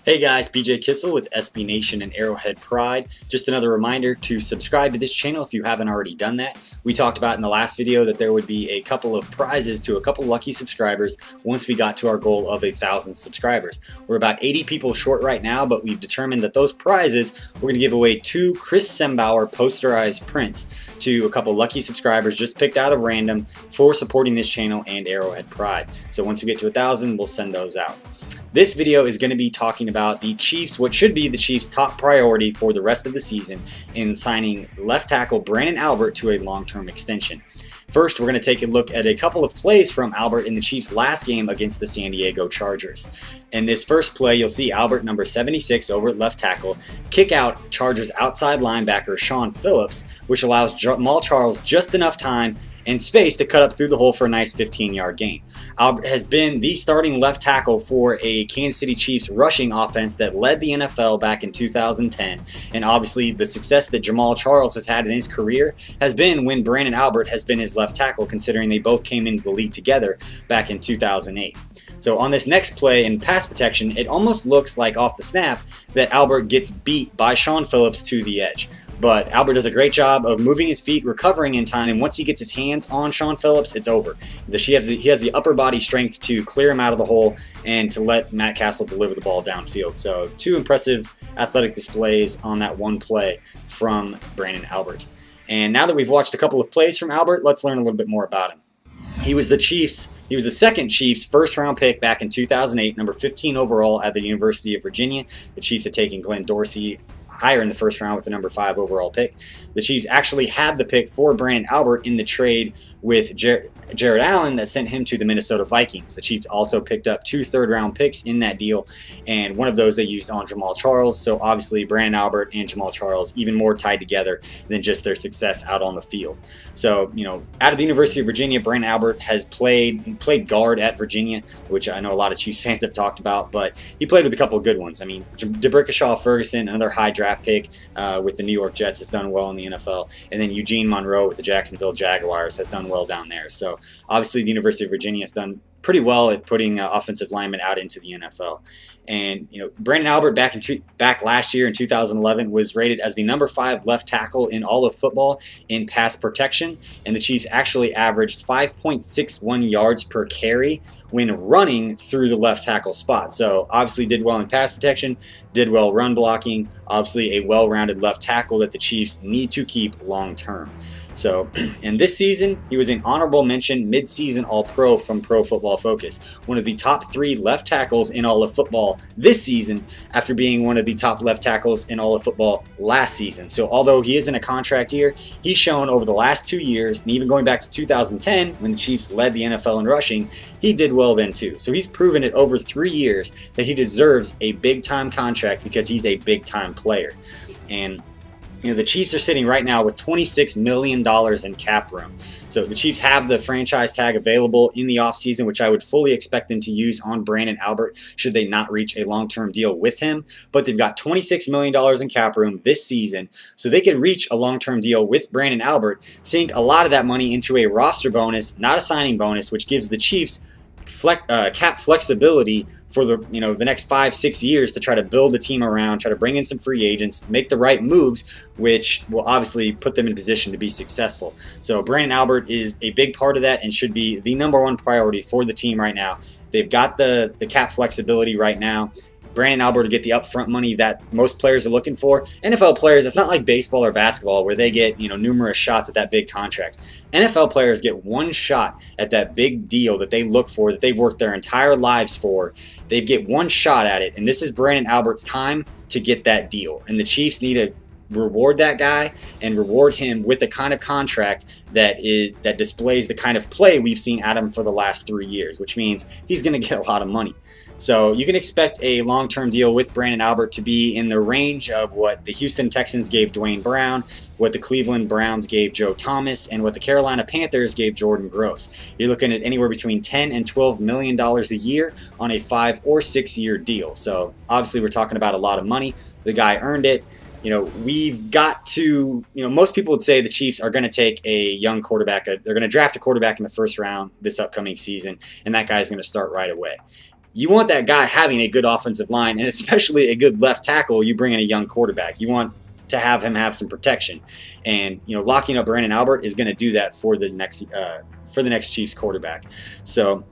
Hey guys, BJ Kissel with SB Nation and Arrowhead Pride. Just another reminder to subscribe to this channel if you haven't already done that. We talked about in the last video that there would be a couple of prizes to a couple lucky subscribers once we got to our goal of 1,000 subscribers. We're about 80 people short right now, but we've determined that those prizes, we're going to give away 2 Chris Sembauer posterized prints to a couple lucky subscribers just picked out of random for supporting this channel and Arrowhead Pride. So once we get to 1,000, we'll send those out. This video is going to be talking about the Chiefs, what should be the Chiefs' top priority for the rest of the season in signing left tackle Branden Albert to a long-term extension. First, we're going to take a look at a couple of plays from Albert in the Chiefs' last game against the San Diego Chargers. In this first play, you'll see Albert, number 76, over at left tackle, kick out Chargers outside linebacker Shawn Phillips, which allows Jamaal Charles just enough time and space to cut up through the hole for a nice 15-yard gain. Albert has been the starting left tackle for a Kansas City Chiefs rushing offense that led the NFL back in 2010, and obviously the success that Jamaal Charles has had in his career has been when Branden Albert has been his left tackle, considering they both came into the league together back in 2008. So on this next play in pass protection, it almost looks like off the snap that Albert gets beat by Shawn Phillips to the edge. But Albert does a great job of moving his feet, recovering in time, and once he gets his hands on Shawn Phillips, it's over. He has the upper body strength to clear him out of the hole and to let Matt Castle deliver the ball downfield. So 2 impressive athletic displays on that one play from Branden Albert. And now that we've watched a couple of plays from Albert, let's learn a little bit more about him. He was the second Chiefs first-round pick back in 2008, number 15 overall at the University of Virginia. The Chiefs had taken Glenn Dorsey higher in the first round with the number 5 overall pick. The Chiefs actually had the pick for Branden Albert in the trade with Jared Allen that sent him to the Minnesota Vikings. The Chiefs also picked up 2 third-round picks in that deal, and one of those they used on Jamaal Charles. So obviously Branden Albert and Jamaal Charles even more tied together than just their success out on the field. So, you know, out of the University of Virginia, Branden Albert has played guard at Virginia, which I know a lot of Chiefs fans have talked about, but he played with a couple of good ones. I mean, DeBrickashaw Ferguson, another high draft pick with the New York Jets, has done well in the NFL, and then Eugene Monroe with the Jacksonville Jaguars has done well down there. So obviously the University of Virginia has done pretty well at putting offensive linemen out into the NFL. And you know, Branden Albert back last year in 2011 was rated as the number 5 left tackle in all of football in pass protection, and the Chiefs actually averaged 5.61 yards per carry when running through the left tackle spot. So obviously did well in pass protection, did well run blocking, obviously a well-rounded left tackle that the Chiefs need to keep long term. So, in this season, he was an honorable mention mid-season All-Pro from Pro Football Focus, one of the top 3 left tackles in all of football this season after being one of the top left tackles in all of football last season. So, although he is in a contract year, he's shown over the last 2 years, and even going back to 2010 when the Chiefs led the NFL in rushing, he did well then too. So, he's proven it over 3 years that he deserves a big-time contract because he's a big-time player. And you know, the Chiefs are sitting right now with $26 million in cap room. So the Chiefs have the franchise tag available in the offseason, which I would fully expect them to use on Branden Albert should they not reach a long-term deal with him. But they've got $26 million in cap room this season, so they could reach a long-term deal with Branden Albert, sink a lot of that money into a roster bonus, not a signing bonus, which gives the Chiefs cap flexibility for the next 5-6 years to try to build a team around, try to bring in some free agents, make the right moves, which will obviously put them in position to be successful. So Branden Albert is a big part of that and should be the #1 priority for the team right now. They've got the cap flexibility right now. Branden Albert to get the upfront money that most players are looking for. NFL players, it's not like baseball or basketball where they get numerous shots at that big contract. NFL players get one shot at that big deal that they look for, that they've worked their entire lives for. They get one shot at it, and this is Branden Albert's time to get that deal. And the Chiefs need to reward that guy and reward him with the kind of contract that displays the kind of play we've seen at him for the last 3 years, which means he's going to get a lot of money. So you can expect a long-term deal with Branden Albert to be in the range of what the Houston Texans gave Dwayne Brown, what the Cleveland Browns gave Joe Thomas, and what the Carolina Panthers gave Jordan Gross. You're looking at anywhere between $10 and $12 million a year on a 5- or 6-year deal. So obviously we're talking about a lot of money. The guy earned it. You know, we've got to, most people would say the Chiefs are going to take a young quarterback. They're going to draft a quarterback in the first round this upcoming season, and that guy's going to start right away. you want that guy having a good offensive line, and especially a good left tackle. You bring in a young quarterback. You want to have him have some protection, and locking up Branden Albert is going to do that for the next Chiefs quarterback. So,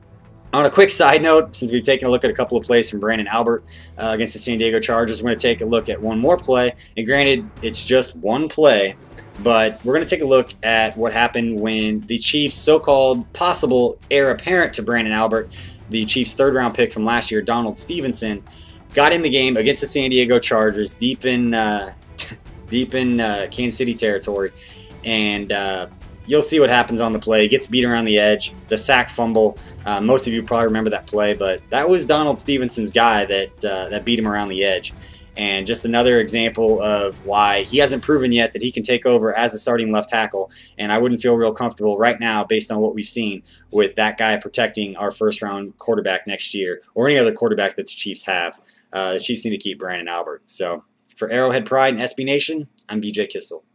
on a quick side note, since we've taken a look at a couple of plays from Branden Albert against the San Diego Chargers, we're going to take a look at one more play. And granted, it's just one play, but we're going to take a look at what happened when the Chiefs' so-called possible heir apparent to Branden Albert, the Chiefs' third-round pick from last year, Donald Stevenson, got in the game against the San Diego Chargers deep in Kansas City territory, and you'll see what happens on the play. He gets beat around the edge, the sack fumble. Most of you probably remember that play, but that was Donald Stevenson's guy that beat him around the edge. And just another example of why he hasn't proven yet that he can take over as the starting left tackle. And I wouldn't feel real comfortable right now, based on what we've seen, with that guy protecting our first-round quarterback next year, or any other quarterback that the Chiefs have. The Chiefs need to keep Branden Albert. So for Arrowhead Pride and SB Nation, I'm BJ Kissel.